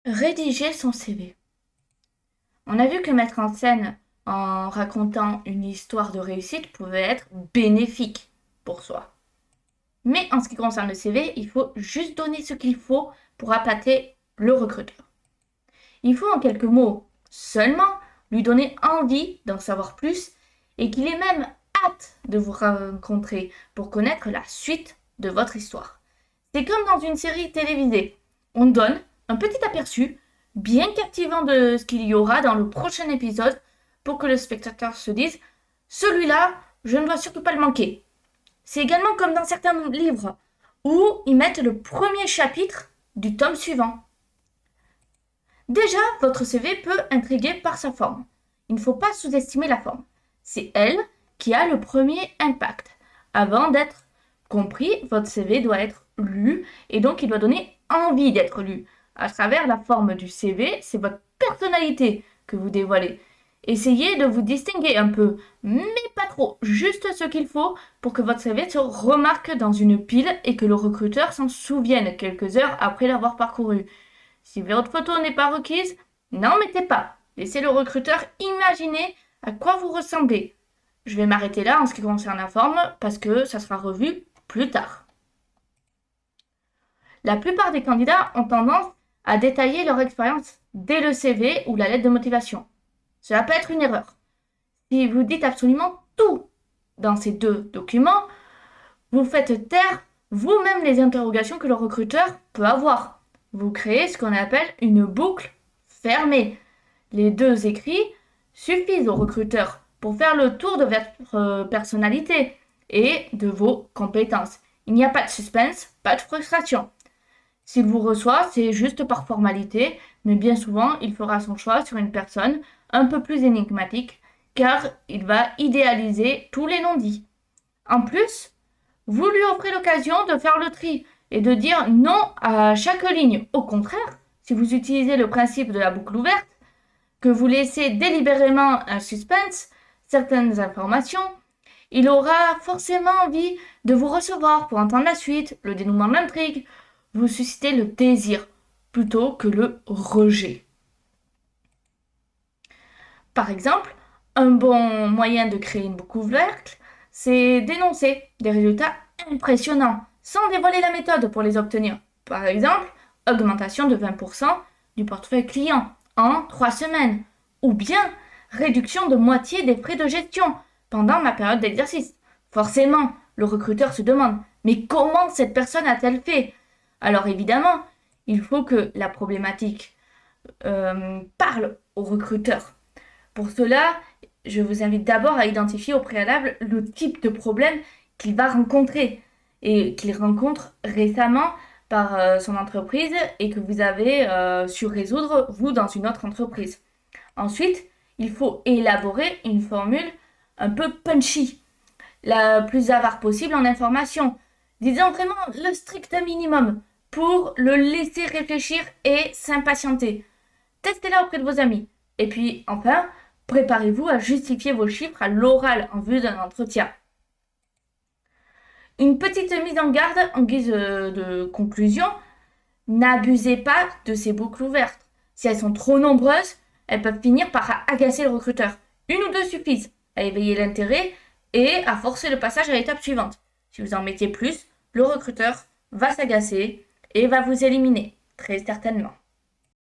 Rédiger son CV. On a vu que mettre en scène en racontant une histoire de réussite pouvait être bénéfique pour soi. Mais en ce qui concerne le CV, il faut juste donner ce qu'il faut pour appâter le recruteur. Il faut en quelques mots seulement lui donner envie d'en savoir plus et qu'il ait même hâte de vous rencontrer pour connaître la suite de votre histoire. C'est comme dans une série télévisée. On donne un petit aperçu bien captivant de ce qu'il y aura dans le prochain épisode pour que le spectateur se dise celui-là, je ne dois surtout pas le manquer. C'est également comme dans certains livres où ils mettent le premier chapitre du tome suivant. Déjà, votre CV peut intriguer par sa forme. Il ne faut pas sous-estimer la forme. C'est elle qui a le premier impact. Avant d'être compris, votre CV doit être lu et donc il doit donner envie d'être lu. À travers la forme du CV, c'est votre personnalité que vous dévoilez. Essayez de vous distinguer un peu, mais pas trop, juste ce qu'il faut pour que votre CV se remarque dans une pile et que le recruteur s'en souvienne quelques heures après l'avoir parcouru. Si votre photo n'est pas requise, n'en mettez pas. Laissez le recruteur imaginer à quoi vous ressemblez. Je vais m'arrêter là en ce qui concerne la forme parce que ça sera revu plus tard. La plupart des candidats ont tendance à détailler leur expérience dès le CV ou la lettre de motivation. Cela peut être une erreur. Si vous dites absolument tout dans ces deux documents, vous faites taire vous-même les interrogations que le recruteur peut avoir. Vous créez ce qu'on appelle une boucle fermée. Les deux écrits suffisent au recruteur pour faire le tour de votre personnalité et de vos compétences. Il n'y a pas de suspense, pas de frustration. S'il vous reçoit, c'est juste par formalité, mais bien souvent, il fera son choix sur une personne un peu plus énigmatique, car il va idéaliser tous les non-dits. En plus, vous lui offrez l'occasion de faire le tri et de dire non à chaque ligne. Au contraire, si vous utilisez le principe de la boucle ouverte, que vous laissez délibérément un suspense, certaines informations, il aura forcément envie de vous recevoir pour entendre la suite, le dénouement de l'intrigue. Vous suscitez le désir plutôt que le rejet. Par exemple, un bon moyen de créer une boucle ouverte, c'est d'énoncer des résultats impressionnants sans dévoiler la méthode pour les obtenir. Par exemple, augmentation de 20% du portefeuille client en 3 semaines. Ou bien réduction de moitié des frais de gestion pendant ma période d'exercice. Forcément, le recruteur se demande mais comment cette personne a-t-elle fait? Alors évidemment, il faut que la problématique parle au recruteur. Pour cela, je vous invite d'abord à identifier au préalable le type de problème qu'il va rencontrer et qu'il rencontre récemment par son entreprise et que vous avez su résoudre, vous, dans une autre entreprise. Ensuite, il faut élaborer une formule un peu punchy, la plus avare possible en information, disant vraiment le strict minimum pour le laisser réfléchir et s'impatienter. Testez-la auprès de vos amis. Et puis, enfin, préparez-vous à justifier vos chiffres à l'oral en vue d'un entretien. Une petite mise en garde en guise de conclusion, n'abusez pas de ces boucles ouvertes. Si elles sont trop nombreuses, elles peuvent finir par agacer le recruteur. Une ou deux suffisent à éveiller l'intérêt et à forcer le passage à l'étape suivante. Si vous en mettez plus, le recruteur va s'agacer et va vous éliminer, très certainement.